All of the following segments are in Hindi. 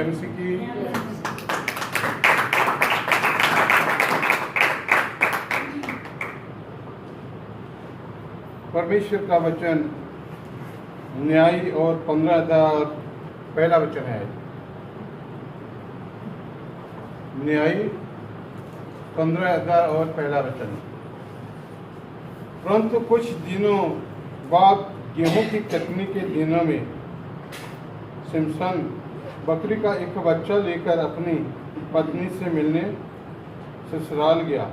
जय मसीह की। परमेश्वर का वचन न्यायी और 15 अध्याय पहला वचन है। न्यायी 15 अध्याय और पहला वचन। परंतु कुछ दिनों बाद गेहूं की कटनी के दिनों में सिमसन बकरी का एक बच्चा लेकर अपनी पत्नी से मिलने ससुराल गया।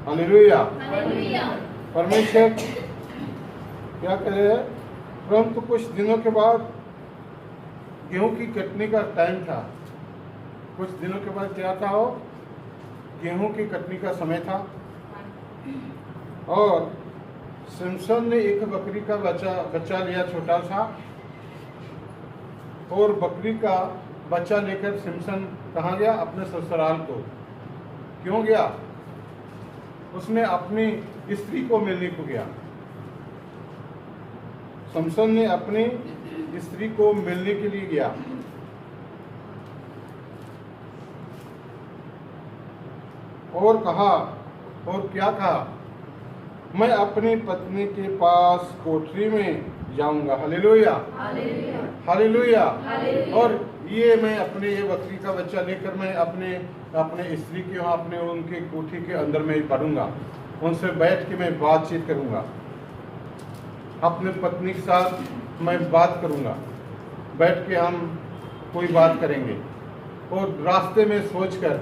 हालेलुया। परमेश्वर क्या कह रहे हैं? परंतु कुछ दिनों के बाद गेहूं की कटनी का टाइम था। कुछ दिनों के बाद क्या था? वो गेहूं की कटनी का समय था और सिमसन ने एक बकरी का बच्चा लिया, छोटा सा, और बकरी का बच्चा लेकर सिमसन कहाँ गया? अपने ससुराल को। क्यों गया? उसने अपनी स्त्री को मिलने को गया। सिमसन ने अपनी स्त्री को मिलने के लिए गया। और कहा, और क्या कहा? मैं अपनी पत्नी के पास कोठरी में जाऊंगा। Hallelujah, hallelujah. और ये मैं अपने ये बकरी का बच्चा लेकर मैं अपने स्त्री के वहाँ अपने उनके कोठी के अंदर में पढ़ूंगा, उनसे बैठ के मैं बातचीत करूंगा, अपने पत्नी के साथ मैं बात करूंगा, बैठ के हम कोई बात करेंगे। और रास्ते में सोचकर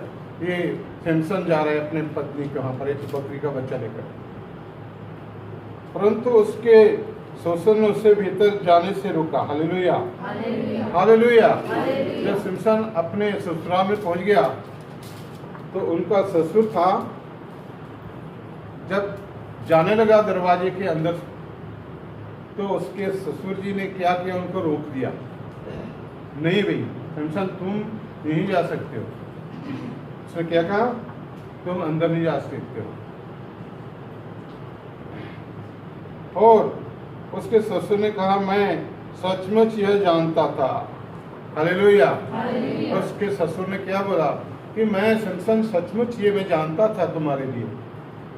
ये सिमसन जा रहा है अपने पत्नी के वहाँ पर एक बकरी का बच्चा लेकर। परंतु उसके ससुर ने उसे भीतर जाने से रोका। Hallelujah, hallelujah. जब सिमसन अपने ससुराल में पहुंच गया तो उनका ससुर था, जब जाने लगा दरवाजे के अंदर तो उसके ससुर जी ने क्या किया? उनको रोक दिया। नहीं भाई सिमसन, तुम नहीं जा सकते हो। उसने क्या कहा? तुम अंदर नहीं जा सकते हो। और उसके ससुर ने कहा, मैं सचमुच यह जानता था। हालेलुया। उसके ससुर ने क्या बोला कि मैं सिमसन सचमुच ये मैं जानता था तुम्हारे लिए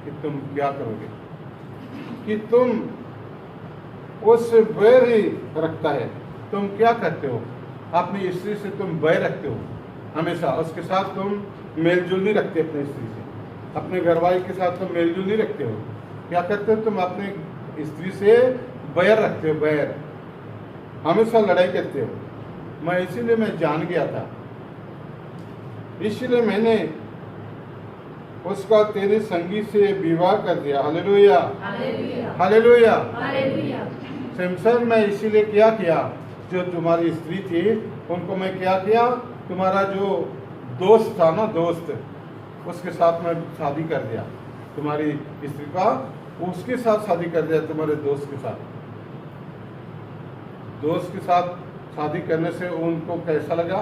कि तुम क्या करोगे, कि तुम उससे बैर ही रखता है। तुम क्या करते हो? अपनी स्त्री से तुम बैर रखते हो, हमेशा उसके साथ तुम मेलजोल नहीं रखते। अपनी स्त्री से, अपने घरवाली के साथ तुम मेलजोल नहीं रखते हो। क्या करते हो? तुम अपने स्त्री से बैर रखते हो, बैर, हमेशा लड़ाई करते हो। मैं इसीलिए मैं जान गया था, इसलिए मैंने उसका तेरे संगी से विवाह कर दिया। Hallelujah, hallelujah. सिमसन, मैं इसीलिए क्या किया? जो तुम्हारी स्त्री थी उनको मैं क्या किया? तुम्हारा जो दोस्त था ना, दोस्त, उसके साथ मैं शादी कर दिया। तुम्हारी स्त्री का उसके साथ शादी कर दिया, तुम्हारे दोस्त के साथ। दोस्त के साथ शादी करने से उनको कैसा लगा?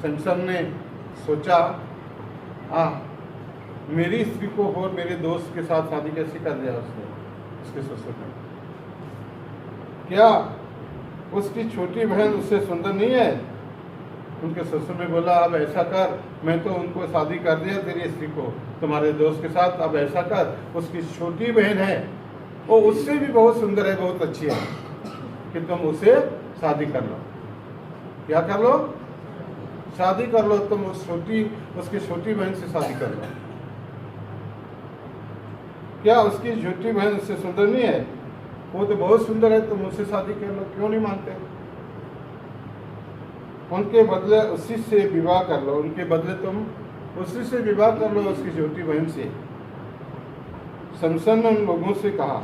सिमसन ने सोचा, मेरी स्त्री को और मेरे दोस्त के साथ शादी कैसे कर दिया उसने, उसके ससुर ने? क्या उसकी छोटी बहन उससे सुंदर नहीं है? उनके ससुर ने बोला, अब ऐसा कर, मैं तो उनको शादी कर दिया तेरी स्त्री को तुम्हारे दोस्त के साथ, अब ऐसा कर, उसकी छोटी बहन है वो उससे भी बहुत सुंदर है, बहुत अच्छी है, कि तुम उसे शादी कर लो। क्या कर लो? शादी कर लो। तुम उसकी छोटी बहन से शादी कर लो। क्या उसकी छोटी बहन उससे सुंदर नहीं है? वो तो बहुत सुंदर है, तुम उससे शादी कर लो। क्यों नहीं मानते? उनके बदले उसी से विवाह कर लो, उनके बदले तुम उसी से विवाह कर लो, उसकी छोटी बहन से। सिमसन ने उन लोगों से कहा,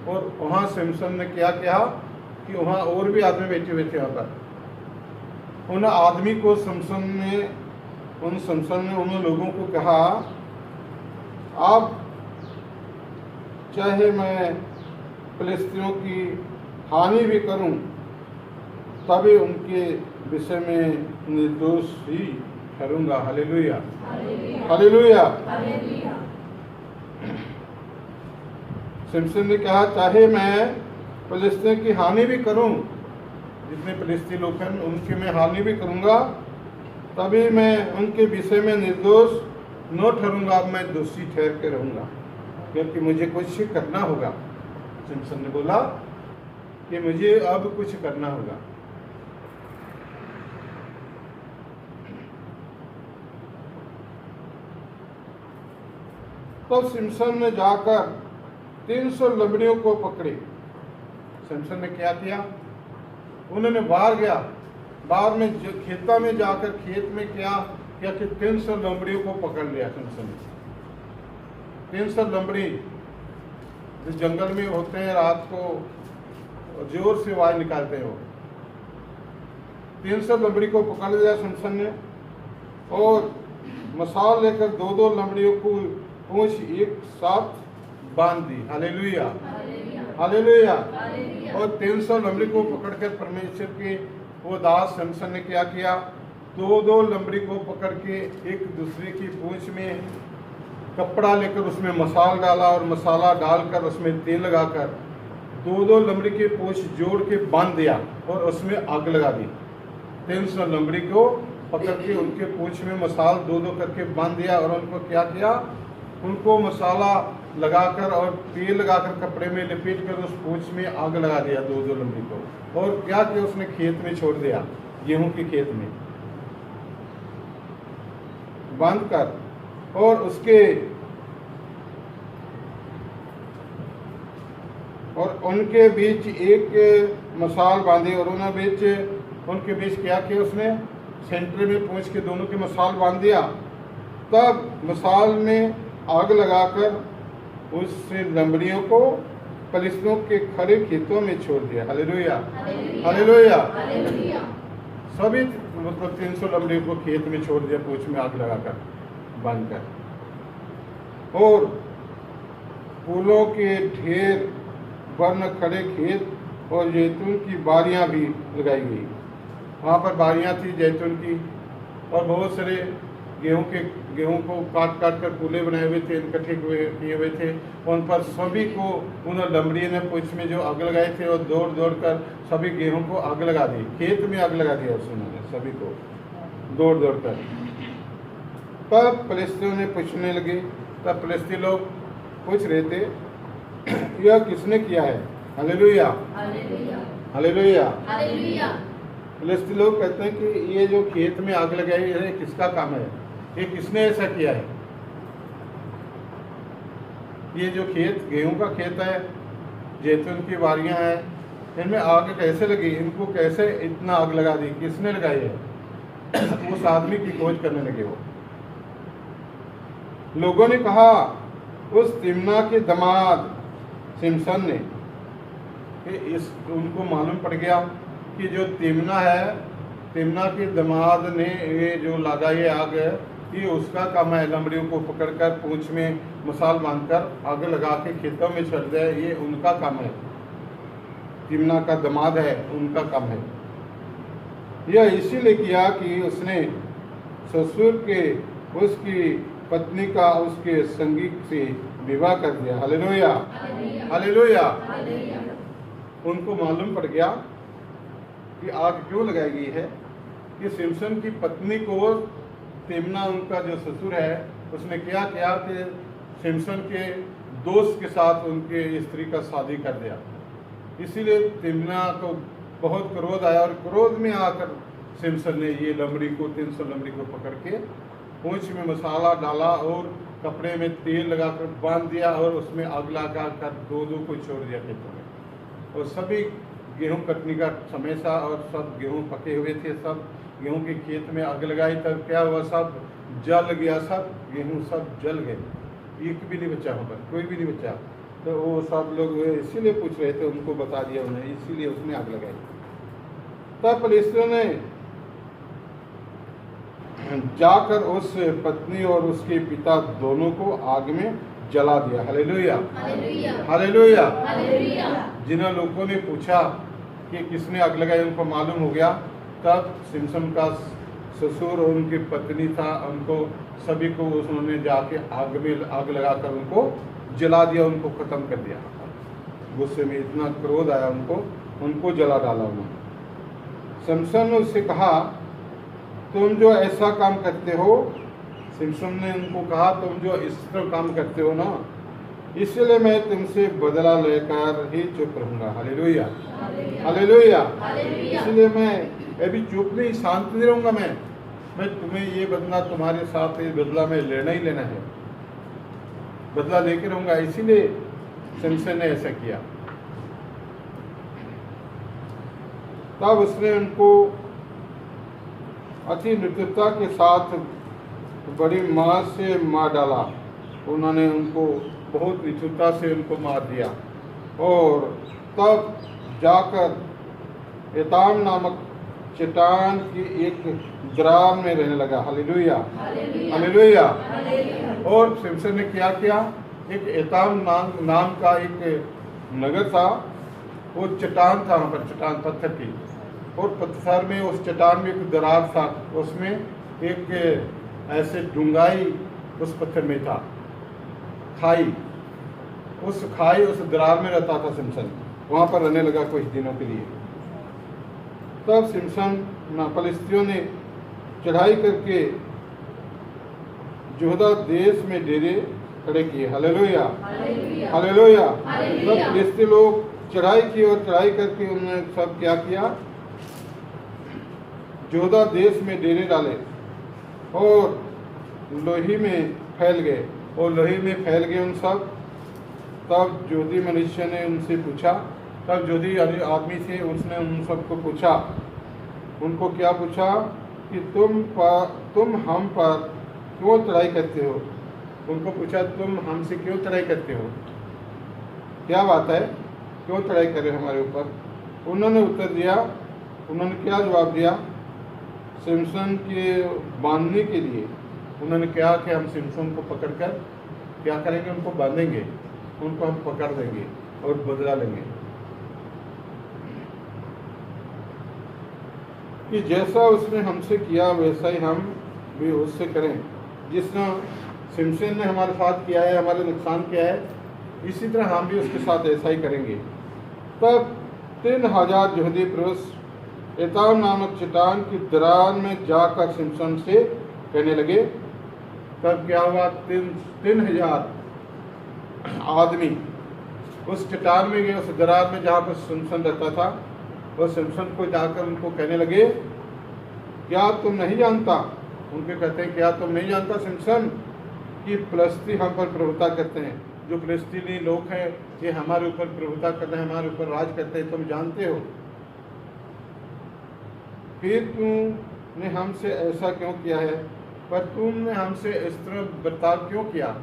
और वहाँ सिमसन ने क्या कहा कि वहाँ और भी आदमी बैठे हुए थे। वहाँ पर उन आदमी को सिमसन ने उन लोगों को कहा, आप चाहे मैं फिलिस्तीनियों की हानि भी करूं, तभी उनके विषय में निर्दोष ही ठहरूंगा। Hallelujah, hallelujah. सिमसन ने कहा, चाहे मैं फिलिस्तीन की हानि भी करूं, जितने फिलिस्तीन लोग हैं उनकी मैं हानि भी करूंगा, तभी मैं उनके विषय में निर्दोष न ठहरूंगा, अब मैं दोषी ठहर के रहूंगा, क्योंकि मुझे कुछ करना होगा। सिमसन ने बोला कि मुझे अब कुछ करना होगा। तो सिमसन ने जाकर 300 लंबड़ियों को पकड़े। सिमसन ने क्या किया? उन्होंने बाहर गया, बाहर में खेता में जाकर खेत में क्या कि 300 लंबड़ियों को पकड़ लिया सिमसन ने। 300 लंबड़ी जो जंगल में होते हैं, रात को जोर से आवाज निकालते हैं, वो 300 लंबड़ी को पकड़ लिया सिमसन ने और मसाल लेकर 2-2 लंबड़ियों को पूंछ एक साथ बांध दी। Hallelujah, hallelujah. और 300 लंबड़ी को पकड़कर परमेश्वर के वो दास सिमसन ने क्या किया? 2-2 लंबड़ी को पकड़ के एक दूसरे की पूंछ में कपड़ा लेकर उसमें मसाल डाला और मसाला डालकर उसमें तेल लगाकर 2-2 लंबड़ी की पूंछ जोड़ के बांध दिया और उसमें आग लगा दी। 300 लंबड़ी को पकड़ के उनके पूंछ में मसाल 2-2 करके बांध दिया और उनको क्या किया? उनको मसाला लगाकर और तेल लगाकर कपड़े में लपेट कर उस पूंछ में आग लगा दिया 2-2 लंबड़ी को। और क्या किया? उसने खेत में छोड़ दिया, गेहूं के खेत में बांध कर, और उनके बीच एक मसाल बांधी और उनके बीच क्या किया? उसने सेंटर में पूंछ के दोनों के मसाल बांध दिया। तब मसाल में आग लगाकर उस लंबड़ियों को फलिस्तियों के खड़े खेतों में छोड़ दिया। Hallelujah, hallelujah. सभी मतलब 300 लंबड़ियों को खेत में छोड़ दिया, पूंछ में आग लगाकर बांध कर। और फूलों के ढेर, वर्ण खड़े खेत और जैतून की बारियां भी लगाई गई। वहाँ पर बारियां थी जैतून की, और बहुत सारे गेहूं को काट कर कूले बनाए हुए थे, इकट्ठे किए हुए थे। उन पर सभी को उन लंबड़ियों ने पूंछ में जो आग लगाए थे और दौड़ कर सभी गेहूं को आग लगा दी, खेत में आग लगा दिया उन्होंने सभी को दौड़ कर। तब फलिस्तियों ने पूछने लगे, तब फलिस्ती लोग पूछ रहे थे यह किसने किया है? Hallelujah, hallelujah. फलिस्ती लोग कहते हैं कि ये जो खेत में आग लगाई है किसका काम है? ये किसने ऐसा किया है? ये जो खेत गेहूं का खेत है, जैतून की बारियां हैं, इनमें आग कैसे लगी? इनको कैसे इतना आग लगा दी? किसने लगाई है? उस आदमी की खोज करने लगे वो लोगों ने कहा। उस तिम्ना के दामाद सिमसन ने उनको मालूम पड़ गया कि जो तिम्ना है, तिम्ना के दामाद ने ये जो लगाई आग है, ये उसका काम है। लंबड़ियों को पकड़कर पूंछ में मसाल बांधकर आग लगा के खेतों में छोड़ दे, ये उनका काम है। तिम्ना का दामाद है, उनका काम है। यह इसीलिए किया कि उसने ससुर के उसकी पत्नी का उसके संगी से विवाह कर दिया। Hallelujah, hallelujah. उनको मालूम पड़ गया कि आग क्यों लगाई गई है कि सिमसन की पत्नी को तिम्ना, उनका जो ससुर है, उसने क्या किया कि सिमसन के दोस्त के साथ उनके स्त्री का शादी कर दिया। इसीलिए तिम्ना को बहुत क्रोध आया और क्रोध में आकर सिमसन ने ये लंबड़ी को 300 लंबड़ी को पकड़ के पूंछ में मसाला डाला और कपड़े में तेल लगाकर बांध दिया और उसमें आग लगा कर 2-2 को छोड़ दिया खेतों में। और सभी गेहूं कटने का समय था और सब गेहूं पके हुए थे, सब गेहूं के खेत में आग लगाई। तब क्या हुआ? सब जल गया, सब गेहूं सब जल गए, एक भी नहीं बचा होगा, कोई भी नहीं बचा। तो वो सब लोग इसीलिए पूछ रहे थे, उनको बता दिया उन्हें, इसीलिए उसने आग लगाई। तब फलिस्तियों ने जाकर उस पत्नी और उसके पिता दोनों को आग में जला दिया। Hallelujah, hallelujah. जिन लोगों ने पूछा कि किसने आग लगाई, उनको मालूम हो गया। तब सिमसन का ससुर और उनकी पत्नी था, उनको सभी को उन्होंने जाके आग में आग लगाकर उनको जला दिया, उनको खत्म कर दिया। गुस्से में इतना क्रोध आया उनको जला डाला उन्होंने। सिमसन ने उससे कहा तुम जो ऐसा काम करते हो, सिमसन ने उनको कहा तुम जो इस तरह काम करते हो ना, इसलिए मैं तुमसे बदला लेकर ही चुप रहूंगा। Hallelujah, hallelujah. इसलिए मैं अभी चुप नहीं, शांत नहीं रहूंगा। मैं तुम्हें ये बदला, तुम्हारे साथ ये बदला में लेना ही लेना है, बदला लेकर रहूंगा। इसीलिए सिमसन ने ऐसा किया। तब उसने उनको अति निडरता के साथ बड़ी मार से मार डाला। उन्होंने उनको बहुत निडरता से उनको मार दिया और तब जाकर एताम नामक चट्टान की एक दरार में रहने लगा। Hallelujah, hallelujah. और सिमसन ने क्या किया, एक एताम नाम का एक नगर था, वो चट्टान था, वहाँ पर चट्टान पत्थर की, और पत्थर में उस चट्टान में एक दरार था, उसमें एक ऐसे डूंगाई उस पत्थर में था, खाई। उस खाई, उस दरार में रहता था सिमसन, वहाँ पर रहने लगा कुछ दिनों के लिए। तब सिमसन फलिस्तियों ने चढ़ाई करके यहूदा देश में डेरे खड़े किए। Hallelujah, hallelujah. तब फलिस्ती लोग चढ़ाई की और चढ़ाई करके उन्होंने सब क्या किया, यहूदा देश में डेरे डाले और लोही में फैल गए, और लोही में फैल गए उन सब। तब जोधी मनुष्य ने उनसे पूछा, तब जोधी आदमी से उसने उन सबको पूछा, उनको क्या पूछा कि तुम हम पर क्यों चढ़ाई करते हो। उनको पूछा तुम हमसे क्यों चढ़ाई करते हो, क्या बात है, क्यों चढ़ाई कर रहे हो हमारे ऊपर। उन्होंने उत्तर दिया, उन्होंने क्या जवाब दिया, सिमसन के बांधने के लिए। उन्होंने कहा कि हम सिमसन को पकड़कर क्या करेंगे, उनको बांधेंगे, उनको हम पकड़ देंगे और बदला लेंगे कि जैसा उसने हमसे किया वैसा ही हम भी उससे करें। जिसने सिमसन ने हमारे साथ किया है, हमारे नुकसान किया है, इसी तरह हम भी उसके साथ ऐसा ही करेंगे। तब 3000 यहूदी पुरुष एताम नामक चट्टान की दरार में जाकर सिमसन से कहने लगे। तब क्या हुआ, 3000 आदमी उस चट्टान में गए, उस दरार में जहाँ पर सिमसन रहता था, और सिमसन को जाकर उनको कहने लगे, क्या तुम नहीं जानता, उनके कहते हैं क्या तुम नहीं जानता सिमसन कि फलिस्ती हम पर प्रभुता करते हैं, जो फलिस्तीनी लोग हैं ये हमारे ऊपर प्रभुता करते हैं, हमारे ऊपर राज करते हैं, तुम जानते हो। फिर तुमने हमसे ऐसा क्यों किया है, पर तुमने हमसे इस तरह बर्ताव क्यों किया,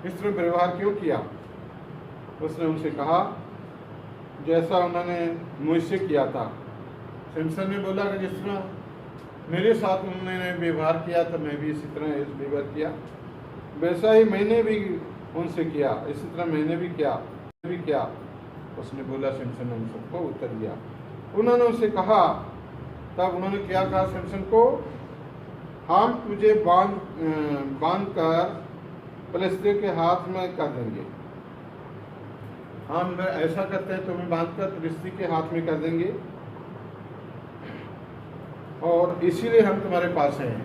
इस तरह व्यवहार क्यों किया। उसने उनसे कहा जैसा उन्होंने मुझसे किया था। सिमसन ने बोला कि जिस तरह मेरे साथ उन्होंने व्यवहार किया था, मैं भी इसी तरह व्यवहार किया, वैसा ही मैंने भी उनसे किया, इसी तरह मैंने भी किया। उसने बोला, सिमसन ने उन सबको उत्तर दिया। उन्होंने उनसे कहा, तब उन्होंने क्या कहा सिमसन को, हम तुझे बांध कर फलिस्ती के हाथ में कर देंगे। हम ऐसा करते हैं, तुम्हें बांध कर फलिस्ती के हाथ में कर देंगे, और इसीलिए हम तुम्हारे पास हैं,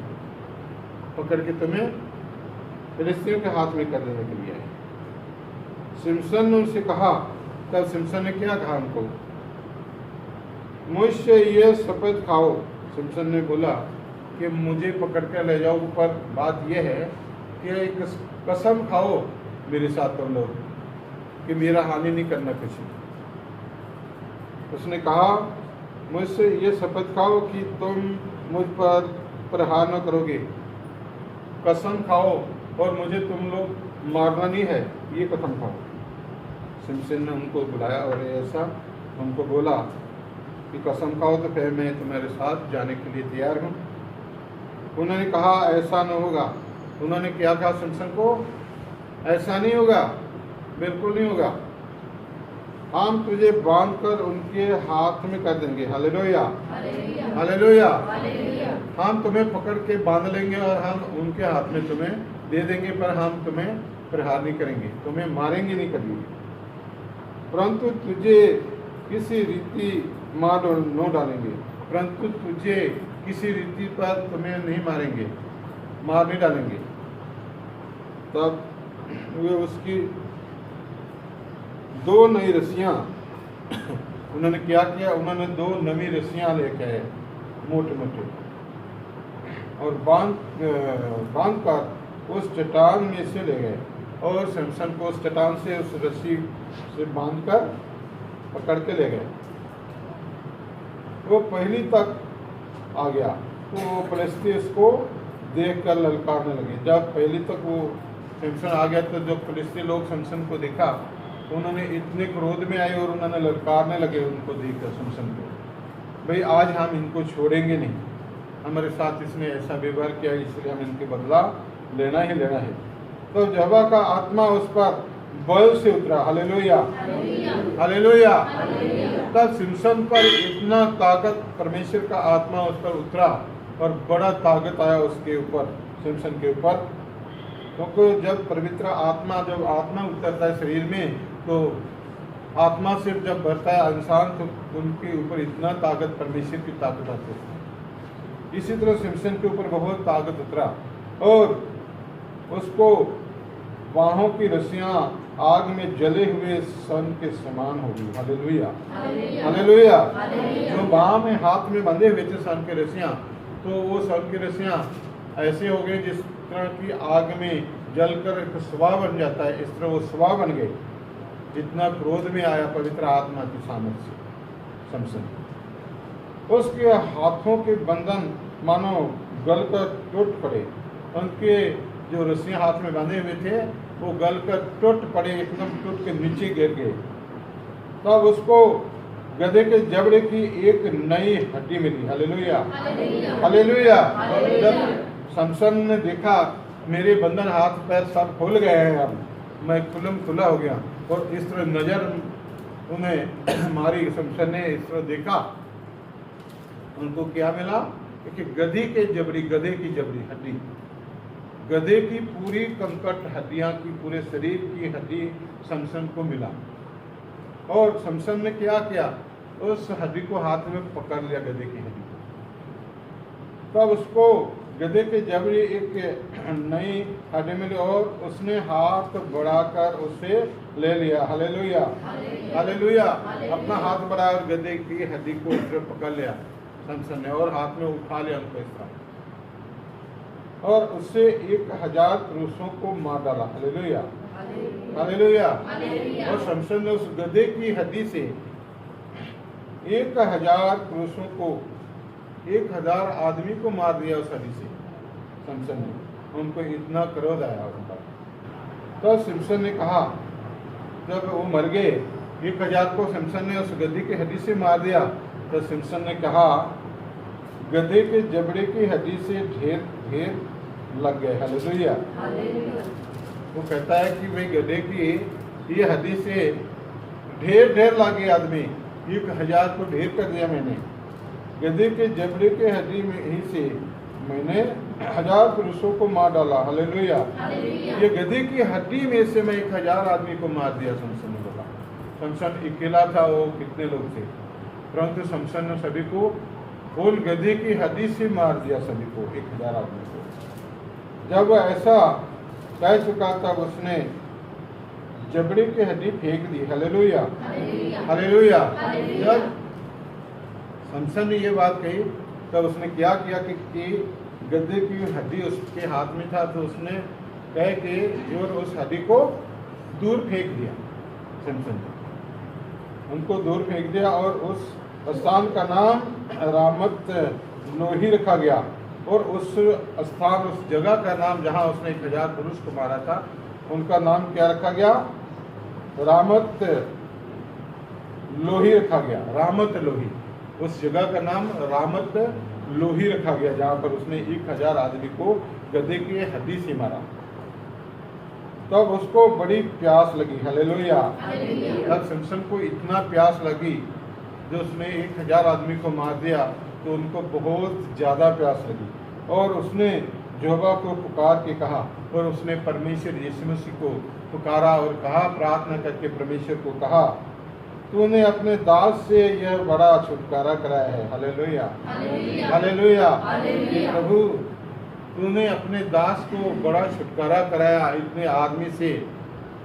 पकड़ के तुम्हें फलिस्तियों के हाथ में कर देने के लिए। सिमसन ने उनसे कहा, तब सिमसन ने क्या कहा उनको, मुझसे ये शपथ खाओ। सिमसन ने बोला कि मुझे पकड़ कर ले जाओ, पर बात यह है कि एक कसम खाओ मेरे साथ तुम लोग कि मेरा हानि नहीं करना किसी। उसने कहा, मुझसे ये शपथ खाओ कि तुम मुझ पर प्रहार न करोगे, कसम खाओ, और मुझे तुम लोग मारना नहीं है, ये कसम खाओ। सिमसन ने उनको बुलाया और ऐसा उनको बोला कि कसम खाओ तो फिर मैं तुम्हारे साथ जाने के लिए तैयार हूँ। उन्होंने कहा ऐसा न होगा। उन्होंने क्या कहा सिमसन को, ऐसा नहीं होगा, बिल्कुल नहीं होगा, हम तुझे बांध कर उनके हाथ में कर देंगे। Hallelujah, hallelujah. हम तुम्हें पकड़ के बांध लेंगे और हम उनके हाथ में तुम्हें दे देंगे, पर हम तुम्हें प्रहार नहीं करेंगे, तुम्हें मारेंगे नहीं कभी, परंतु तुझे किसी रीति मार न डालेंगे, परंतु तुझे किसी रीति पर तुम्हें नहीं मारेंगे, मार नहीं डालेंगे। तब वे उसकी 2 नई रस्सियाँ उन्होंने क्या किया, उन्होंने 2 नवी रस्सियाँ लेके आए मोटे मोटे और बांध कर उस चट्टान में से ले गए और सिमसन को उस चट्टान से उस रस्सी से बांध कर पकड़ के ले गए। वो पहली तक आ गया तो वो फलिस्ती उसको देख कर ललकारने लगे। जब पहली तक वो सिमसन आ गया तो जो फलिस्ती लोग सिमसन को देखा तो उन्होंने इतने क्रोध में आए और उन्होंने ललकारने लगे उनको देखकर सिमसन को, भाई आज हम इनको छोड़ेंगे नहीं, हमारे साथ इसने ऐसा व्यवहार किया इसलिए हम इनके बदला लेना ही लेना है। तो यहोवा का आत्मा उस पर बल से उतरा। Hallelujah, hallelujah. तब सिमसन पर इतना ताकत, परमेश्वर का आत्मा उस पर उतरा और बड़ा ताकत आया उसके ऊपर, सिमसन के ऊपर। क्योंकि जब पवित्र आत्मा, जब आत्मा उतरता है शरीर में तो आत्मा से जब बढ़ता है इंसान तो उनके ऊपर इतना ताकत, परमेश्वर की ताकत आती है। इसी तरह सिमसन के ऊपर बहुत ताकत उतरा और उसको बाहों की रस्सियां आग में जले हुए सन के समान हो गई। Hallelujah, hallelujah. जो बाह में हाथ में बंधे हुए थे सन की रस्सियां, तो वो सन की रस्सियां ऐसे हो गई जिस तरह की आग में जलकर एक स्वभाव बन जाता है, इस तरह वो स्वभाव बन गए। जितना क्रोध में आया पवित्र आत्मा की सामर्थ से समसन, उसके हाथों के बंधन मानो गलकर टूट पड़े। उनके जो रस्सियां हाथ में बांधे हुए थे वो गलकर टूट पड़े, एकदम टूट के नीचे गिर गए। तब उसको गधे के जबड़े की एक नई हड्डी मिली। Hallelujah, hallelujah. जब समसन ने देखा मेरे बंधन हाथ पैर सब खुल गए हैं, अब मैं खुलम खुला हो गया, और इस तरह नजर उन्हें मारी। समसन ने इस तरह देखा, उनको क्या मिला कि गधे के जबड़ी, गधे की जबड़ी हड्डी, गधे की पूरी कंकट हड्डियां की, पूरे शरीर की हड्डी समसन को मिला। और समसन ने क्या किया, उस हड्डी को हाथ में पकड़ लिया, गधे की हड्डी को। तब उसको गधे के जबड़ी एक नई हड्डी मिली और उसने हाथ बढ़ाकर उसे ले लिया। Hallelujah, hallelujah. अपना हाथ बढ़ाया और गधे की हड्डी को उस पर पकड़ लिया समसन ने और हाथ में उठा लिया उनको इस तरह, और उससे 1000 पुरुषों को मार डाला। Hallelujah, hallelujah. और समसन ने उस गधे की हड्डी से 1000 पुरुषों को, 1000 आदमी को मार दिया उस हड्डी से समसन ने। उनको इतना क्रोध आया उनका। तो समसन ने कहा, जब वो मर गए 1000 को समसन ने उस गधे की हड्डी से मार दिया, तो समसन ने कहा गधे के जबड़े की हड्डी से ढेर ढेर लग गए। हालेलुया। वो कहता है कि वे गधे की ये हड्डी से ढेर ढेर लगे आदमी, 1000 को ढेर कर दिया मैंने। गधे के जबड़े के हड्डी में ही से मैंने 1000 पुरुषों को मार डाला। हालेलुया। ये गधे की हड्डी में से मैं 1000 आदमी को मार दिया, समसन ने बोला। समसन अकेला था, वो कितने लोग थे, परंतु समसन ने सभी को फूल गधे की हड्डी से मार दिया, सभी को, 1000 आदमी को। जब वह ऐसा कह चुका तब उसने जबड़े की हड्डी फेंक दी। Hallelujah, hallelujah. जब समसन ने ये बात कही तब उसने क्या किया कि गधे की हड्डी उसके हाथ में था, तो उसने कह के और उस हड्डी को दूर फेंक दिया। समसन ने उनको दूर फेंक दिया और उस स्थान का नाम रामत लोही रखा गया। और उस स्थान, उस जगह का नाम जहां उसने 1000 पुरुष को मारा था, उनका नाम क्या रखा गया, रामत लोही रखा गया। रामत लोही, उस जगह का नाम रामत लोही रखा गया, जहां पर उसने 1000 आदमी को गधे की हड्डी से मारा। तब उसको बड़ी प्यास लगी। हालेलुया। तब समसन को इतना प्यास लगी, जो उसने 1000 आदमी को मार दिया, तो उनको बहुत ज़्यादा प्यास लगी और उसने यहोवा को पुकार के कहा, और उसने परमेश्वर यीशु मसीह को पुकारा और कहा, प्रार्थना करके परमेश्वर को कहा तूने अपने दास से यह बड़ा छुटकारा कराया है। Hallelujah, hallelujah. हे प्रभु, तूने अपने दास को बड़ा छुटकारा कराया इतने आदमी से,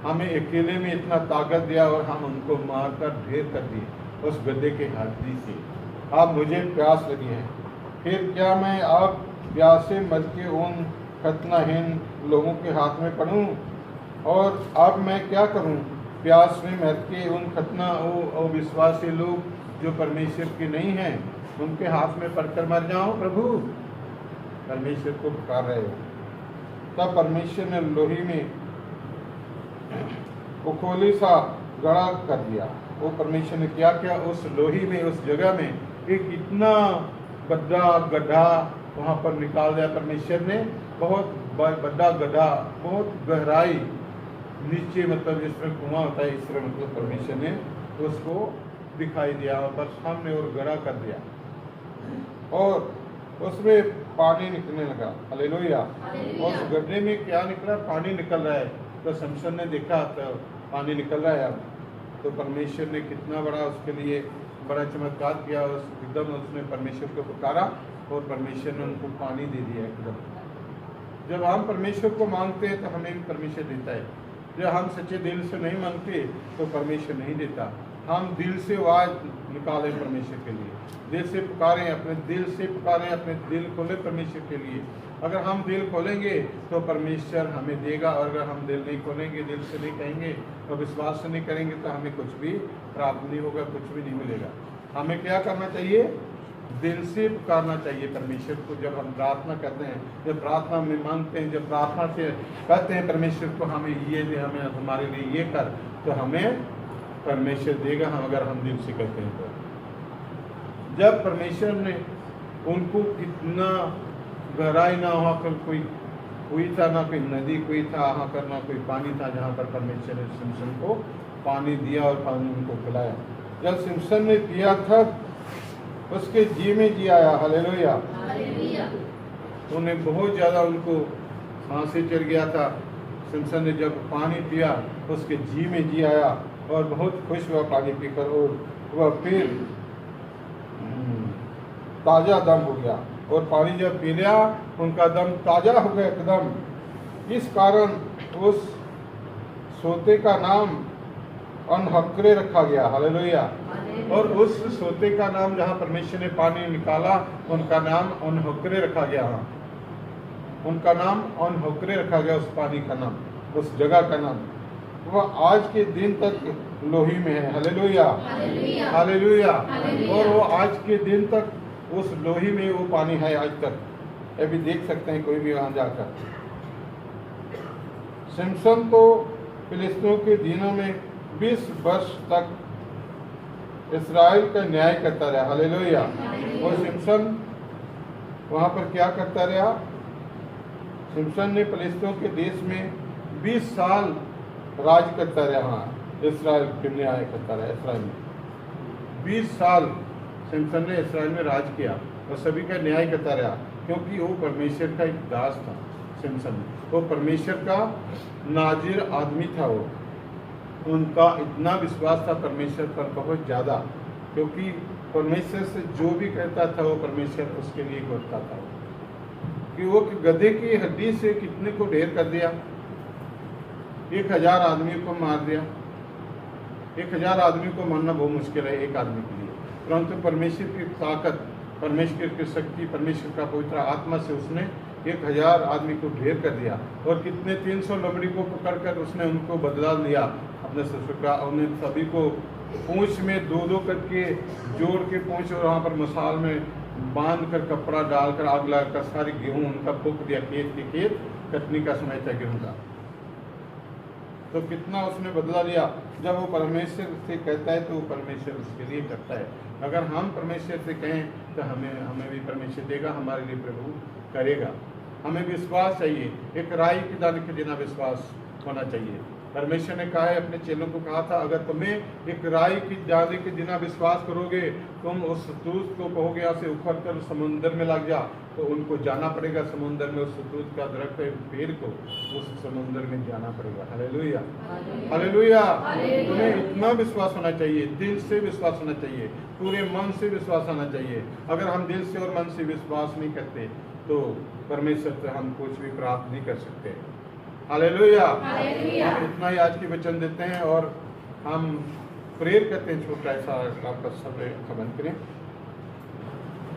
हमें अकेले में इतना ताकत दिया और हम उनको मारकर ढेर कर दिए उस गड्ढे के हड्डी से। अब मुझे प्यास लगी है, फिर क्या मैं अब प्यासे मर के उन खतनाहीन लोगों के हाथ में पड़ूं? और अब मैं क्या करूं? प्यास में मर के उन खतना अविश्वासी लोग जो परमेश्वर के नहीं हैं उनके हाथ में पड़कर मर जाऊं? प्रभु, परमेश्वर को पुकार रहे हो। तब परमेश्वर ने लोही में उखोली सा गड़ा कर दिया। वो परमेश्वर ने क्या किया? उस लोही में, उस जगह में एक इतना बड़ा गड्ढा वहाँ पर निकाल दिया परमेश्वर ने। बहुत बड़ा गड्ढा, बहुत गहराई नीचे, मतलब जिस तरह कुआं होता है इस तरह, मतलब परमेश्वर ने उसको दिखाई दिया और सामने और गड़ा कर दिया और उसमें पानी निकलने लगा। हालेलुया। उस गड्ढे में क्या निकला? पानी निकल रहा है। तो शमशन ने देखा तो पानी निकल रहा है अब। तो परमेश्वर ने कितना बड़ा उसके लिए बड़ा चमत्कार किया। एकदम उसने परमेश्वर को पुकारा और परमेश्वर ने उनको पानी दे दिया एकदम। जब हम परमेश्वर को मांगते हैं तो हमें भी परमेश्वर देता है। जब हम सच्चे दिल से नहीं मांगते तो परमेश्वर नहीं देता। हम दिल से आवाज़ निकालें परमेश्वर के लिए, दिल से पुकारें, अपने दिल से पुकारें, अपने दिल खोलें परमेश्वर के लिए। अगर हम दिल खोलेंगे तो परमेश्वर हमें देगा, और अगर हम दिल नहीं खोलेंगे, दिल से नहीं कहेंगे और विश्वास से नहीं करेंगे तो हमें कुछ भी प्राप्त नहीं होगा, कुछ भी नहीं मिलेगा। हमें क्या करना चाहिए? दिल से पुकारना चाहिए परमेश्वर को। जब हम प्रार्थना करते हैं, जब प्रार्थना में मांगते हैं, जब प्रार्थना से कहते हैं परमेश्वर को हमें ये दे, हमें हमारे लिए ये कर, तो हमें परमेश्वर देगा, हम अगर हम दिल से कहते हैं तो। जब परमेश्वर ने उनको कितना गहराई ना वहाँ पर कोई हुई था, ना कोई नदी कोई था वहाँ पर, ना कोई पानी था, जहाँ पर परमेश्वर ने सिमसन को पानी दिया और पानी उनको पिलाया। जब सिमसन ने पिया था उसके जी में जी आया। हालेलुया। उन्हें बहुत ज़्यादा उनको सांसें चढ़ गया था। सिमसन ने जब पानी पिया उसके जी में जी आया और बहुत खुश हुआ पानी पीकर, और वह फिर ताज़ा दम हो गया। और पानी जब पी लिया उनका दम ताज़ा हो गया एकदम। इस कारण उस सोते का नाम अनहक्रे रखा गया। हालेलुया। और उस सोते का नाम, जहाँ परमेश्वर ने पानी निकाला, उनका नाम अनहक्रे रखा गया। उनका नाम अनहक्रे रखा गया, उस पानी का नाम, उस जगह का नाम। वह आज के दिन तक लोही में है। Hallelujah, hallelujah. और वो आज के दिन तक उस लोही में वो पानी है आज तक। अभी देख सकते हैं कोई भी वहाँ जाकर। सिमसन तो फिलिस्तीनियों के दिनों में 20 वर्ष तक इस्राएल का न्याय करता रहा। हालेलुया। और सिमसन वहाँ पर क्या करता रहा? सिमसन ने फिलिस्तीनियों के देश में 20 साल राज करता रहा। इस्राएल के न्याय करता रहा। इस्राएल में 20 साल सिमसन ने इस्राएल में राज किया और सभी का न्याय करता रहा, क्योंकि वो परमेश्वर का एक दास था। सिमसन वो परमेश्वर का नाजिर आदमी था। वो उनका इतना विश्वास था परमेश्वर पर, बहुत ज़्यादा, क्योंकि परमेश्वर से जो भी कहता था वो परमेश्वर उसके लिए करता था। कि वो गधे की हड्डी से कितने को ढेर कर दिया, 1000 आदमी को मार दिया। 1000 आदमी को मारना बहुत मुश्किल है एक आदमी के लिए, परंतु परमेश्वर की ताकत, परमेश्वर की शक्ति, परमेश्वर का पवित्र आत्मा से उसने 1000 आदमी को ढेर कर दिया। और कितने 300 लोमड़ी को पकड़कर उसने उनको बदला लिया अपने ससुर का। उन्हें सभी को पूंछ में 2-2 करके जोड़ के पूंछ, और वहाँ पर मसाल में बांध कर कपड़ा डालकर आग लगाकर सारी गेहूँ उनका फूक दिया। खेत के खेत कटनी का समय था गेहूँ का। तो कितना उसने बदला लिया। जब वो परमेश्वर से कहता है तो वो परमेश्वर उसके लिए करता है। अगर हम परमेश्वर से कहें तो हमें भी परमेश्वर देगा, हमारे लिए प्रभु करेगा। हमें विश्वास चाहिए, एक राई के दाने के बिना विश्वास होना चाहिए। परमेश्वर ने कहा है, अपने चेलों को कहा था, अगर तुम्हें एक राई की डाली के बिना विश्वास करोगे, तुम उस दूत को कहोगे यहाँ से उखड़ कर समुद्र में लग जा, तो उनको जाना पड़ेगा समुद्र में, उस दूत का दरख्त पेड़ को उस समुद्र में जाना पड़ेगा। Hallelujah, hallelujah. तुम्हें इतना विश्वास होना चाहिए, दिल से विश्वास होना चाहिए, पूरे मन से विश्वास होना चाहिए। अगर हम दिल से और मन से विश्वास नहीं करते तो परमेश्वर से हम कुछ भी प्राप्त नहीं कर सकते। हालेलुया। हम इतना ही आज की वचन देते हैं और हम प्रेयर करते हैं, छोटा ऐसा आपका सब खबन करें।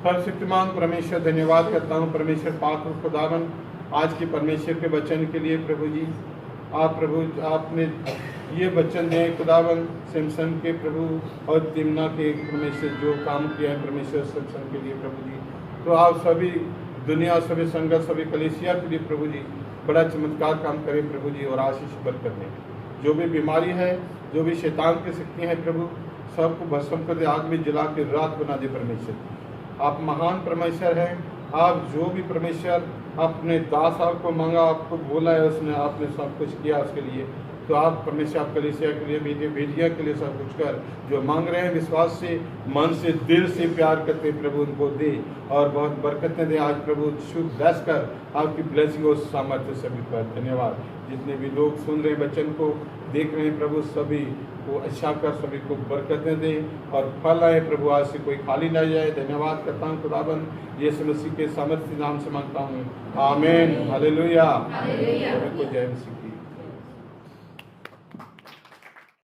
सर्वशक्तिमान परमेश्वर, धन्यवाद करता हूँ परमेश्वर पाक और खुदावन, आज के परमेश्वर के वचन के लिए। प्रभु जी, आप प्रभु आपने ये वचन दिए खुदावन सिमसन के प्रभु और तिमना के परमेश्वर, जो काम किया है परमेश्वर सिमसन के लिए प्रभु जी, तो आप सभी दुनिया, सभी संगत, सभी कलीसिया के लिए प्रभु जी बड़ा चमत्कार काम करें प्रभु जी, और आशीष बरकत दें। जो भी बीमारी है, जो भी शैतान की शक्ति है प्रभु, सबको भस्म कर दे, आग में जला के रात बना दे परमेश्वर। आप महान परमेश्वर हैं। आप जो भी परमेश्वर अपने दास आपको मांगा, आपको बोला है, उसने आपने सब कुछ किया उसके लिए। तो आप परमेश्वर, आप कलीसिया के लिए, बेटे बेटियाँ के लिए सब कुछ कर, जो मांग रहे हैं विश्वास से, मन से, दिल से प्यार करते प्रभु उनको दे और बहुत बरकतें दे। आज प्रभु शुभ ब्लेस कर, आपकी ब्लेसिंग और सामर्थ्य सभी पर धन्यवाद। जितने भी लोग सुन रहे हैं वचन को, देख रहे हैं प्रभु, सभी को अच्छा कर, सभी को बरकतें दे और फल आए प्रभु, आज से कोई खाली ना जाए। धन्यवाद करता हूँ खुदाबंद, यीशु मसीह के सामर्थ्य नाम से मांगता हूँ, आमीन, हालेलुया। सभी को जय मसीह की।